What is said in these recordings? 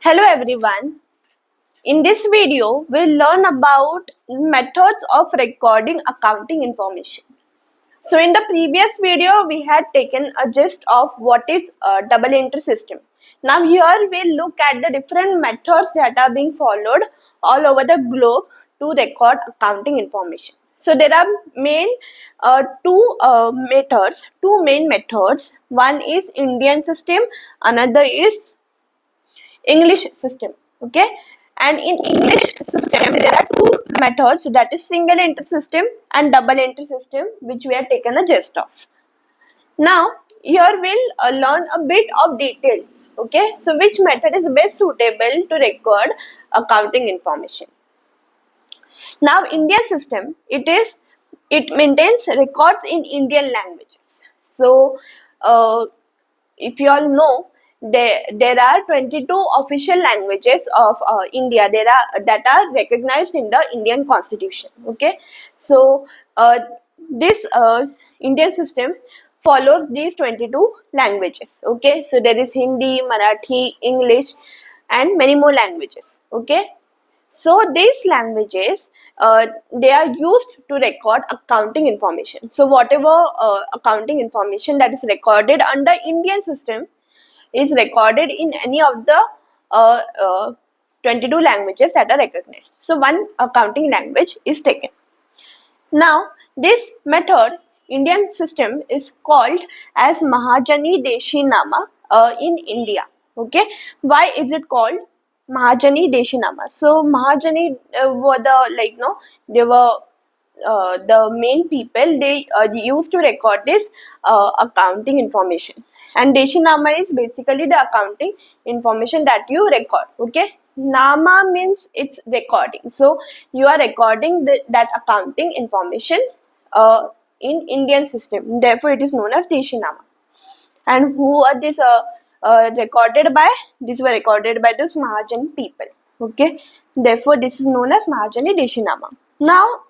Hello everyone. In this video, we'll learn about methods of recording accounting information. So in the previous video, we had taken a gist of what is a double entry system. Now here we'll look at the different methods that are being followed all over the globe to record accounting information. So there are two main methods. One is Indian system, another is English system. Okay, and in English system there are two methods, that is single entry system and double entry system, which we have taken a gist of. Now here we'll learn a bit of details. Okay, so which method is best suitable to record accounting information? Now Indian system, it maintains records in Indian languages. So if you all know, there are 22 official languages of India that are recognized in the Indian Constitution. Okay, so this Indian system follows these 22 languages. Okay, so there is Hindi, Marathi, English, and many more languages. Okay, so these languages, they are used to record accounting information. So whatever accounting information that is recorded under Indian system is recorded in any of the uh, uh, 22 languages that are recognized. So one accounting language is taken. Now this method, Indian system, is called as Mahajani Deshinama in India. Okay, why is it called Mahajani Deshinama? So Mahajani were they were the main people. They used to record this accounting information, and Deshinama is basically the accounting information that you record. Okay, Nama means it's recording, so you are recording that accounting information in Indian system, therefore it is known as Deshinama. And who are these recorded by? These were recorded by those Mahajan people. Okay, therefore this is known as Mahajani Deshinama. Now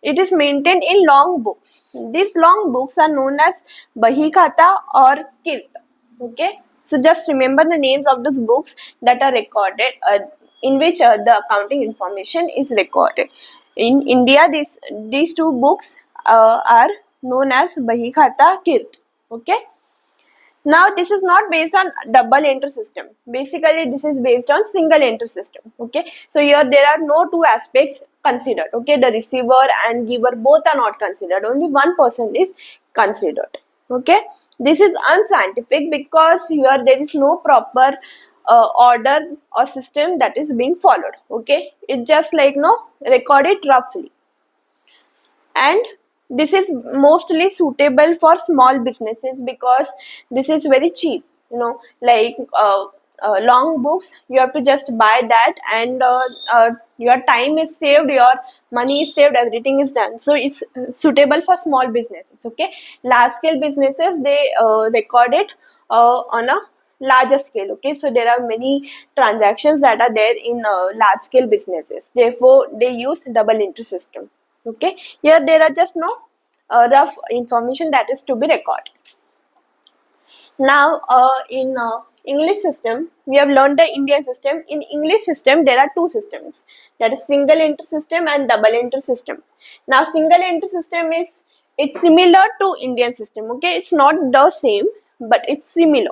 it is maintained in long books. These long books are known as Bahikata or Kirta. Okay, so just remember the names of those books that are recorded, in which the accounting information is recorded. In India, these two books are known as Bahikata Kirt. Okay. Now this is not based on double entry system. Basically this is based on single entry system. Okay, so here there are no two aspects considered. Okay, the receiver and giver both are not considered, only one person is considered. Okay, this is unscientific because here there is no proper order or system that is being followed. Okay, it's just like record it roughly, and this is mostly suitable for small businesses because this is very cheap, like long books, you have to just buy that, and your time is saved, your money is saved, everything is done. So it's suitable for small businesses. Okay, large scale businesses, they record it on a larger scale. Okay, so there are many transactions that are there in large scale businesses, therefore they use double entry system. Okay, here there are just no rough information that is to be recorded. Now in English system, we have learned the Indian system. In English system there are two systems, that is single entry system and double entry system. Now single entry system is, it's similar to Indian system. Okay, it's not the same, but it's similar.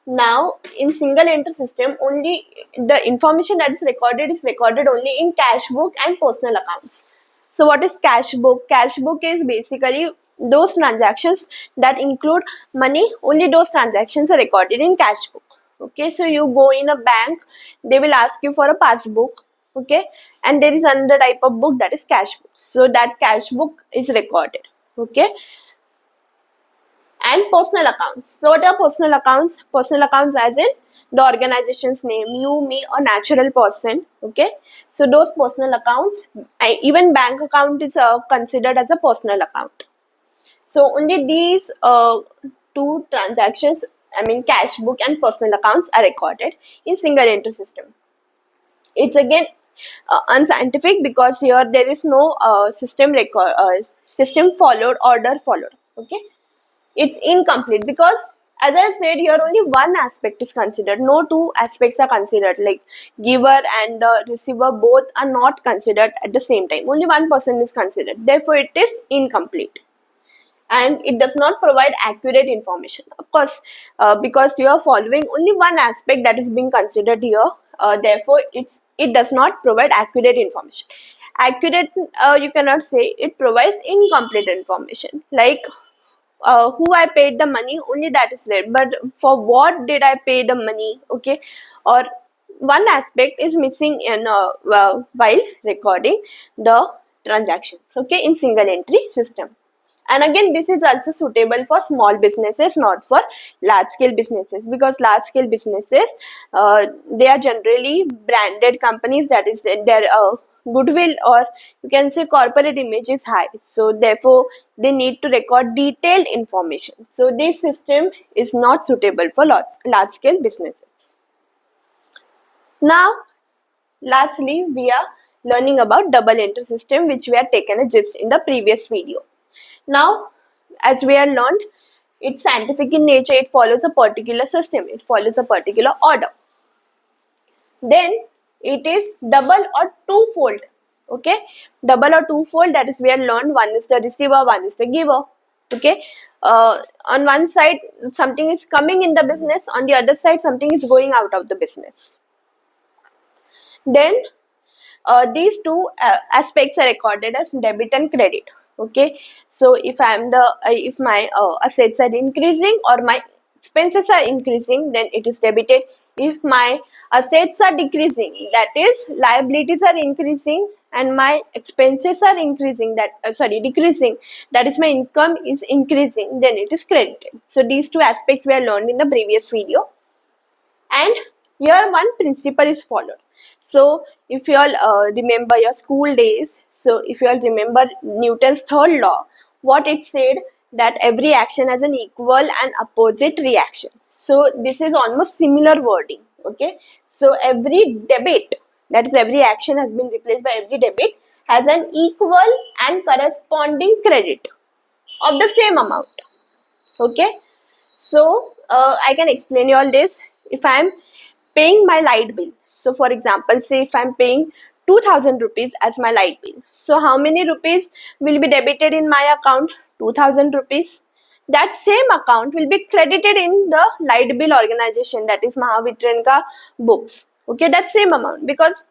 Now in single entry system, only the information that is recorded only in cash book and personal accounts. So what is cash book? Cash book is basically those transactions that include money. Only those transactions are recorded in cash book. Okay, so you go in a bank, they will ask you for a passbook. Okay, and there is another type of book, that is cash book. So that cash book is recorded. Okay, and personal accounts. So what are personal accounts? Personal accounts as in the organization's name, you, me, a natural person. Okay, so those personal accounts, even bank account is considered as a personal account. So only these two transactions, I mean cash book and personal accounts, are recorded in single entry system. It's again unscientific because here there is no system followed, order followed. Okay, it's incomplete because As I said, here only one aspect is considered. No two aspects are considered. Like giver and the receiver both are not considered at the same time. Only one person is considered. Therefore, it is incomplete. And it does not provide accurate information. Of course, because you are following only one aspect that is being considered here. Therefore, it does not provide accurate information. Accurate, you cannot say. It provides incomplete information. Like who I paid the money, only that is there. But for what did I pay the money? Okay, or one aspect is missing in while recording the transactions. Okay, in single entry system. And again, this is also suitable for small businesses, not for large scale businesses, because large scale businesses, they are generally branded companies, that is their goodwill, or you can say corporate image is high. So therefore, they need to record detailed information. So this system is not suitable for large scale businesses. Now, lastly, we are learning about double entry system, which we have taken a gist in the previous video. Now, as we have learned, it's scientific in nature. It follows a particular system. It follows a particular order. Then it is double or twofold. Okay, double or twofold. That is we have learned. One is the receiver, one is the giver. Okay, on one side something is coming in the business. On the other side something is going out of the business. Then these two aspects are recorded as debit and credit. Okay, so if if my assets are increasing or my expenses are increasing, then it is debited. If my assets are decreasing, that is liabilities are increasing, and my expenses are increasing, that decreasing, that is my income is increasing, then it is credited. So these two aspects were learned in the previous video. And here one principle is followed. So if you all remember your school days, so if you all remember Newton's third law, what it said, that every action has an equal and opposite reaction. So this is almost similar wording. Okay, so every debit, that is every action has been replaced by every debit, has an equal and corresponding credit of the same amount. Okay, so I can explain you all this. If I am paying my light bill, so for example, say if I am paying 2000 rupees as my light bill, so how many rupees will be debited in my account? 2000 rupees. That same account will be credited in the light bill organization, that is Mahavitran ka books. Okay, that same amount, because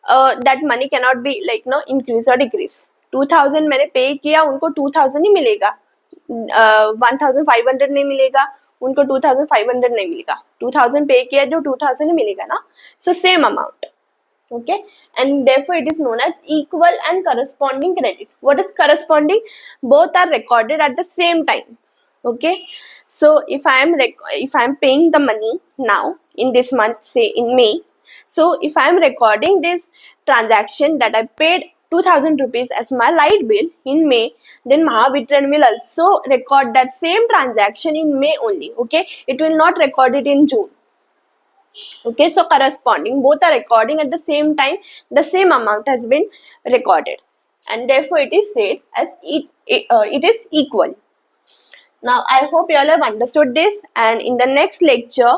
that money cannot be like increase or decrease. 2000 मैंने पे किया, उनको 2000 ही मिलेगा, 1500 नहीं मिलेगा, उनको 2500 नहीं मिलेगा. 2000 पे किया, जो 2000 ही मिलेगा ना. So same amount. Okay, and therefore it is known as equal and corresponding credit. What is corresponding? Both are recorded at the same time. Okay, so if I am paying the money now in this month, say in May, so if I am recording this transaction that I paid 2000 rupees as my light bill in May, then Mahavitran will also record that same transaction in May only. Okay, it will not record it in June. Okay, so corresponding, both are recording at the same time, the same amount has been recorded, and therefore it is said as it is equal. Now I hope you all have understood this, and in the next lecture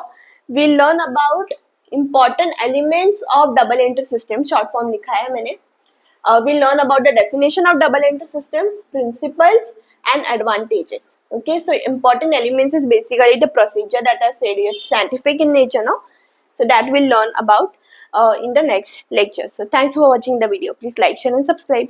we'll learn about important elements of double entry system. Short form लिखा है मैंने. We'll learn about the definition of double entry system, principles and advantages. Okay, so important elements is basically the procedure that I said, it's scientific in nature, no? So that we'll learn about in the next lecture. So thanks for watching the video. Please like, share and subscribe.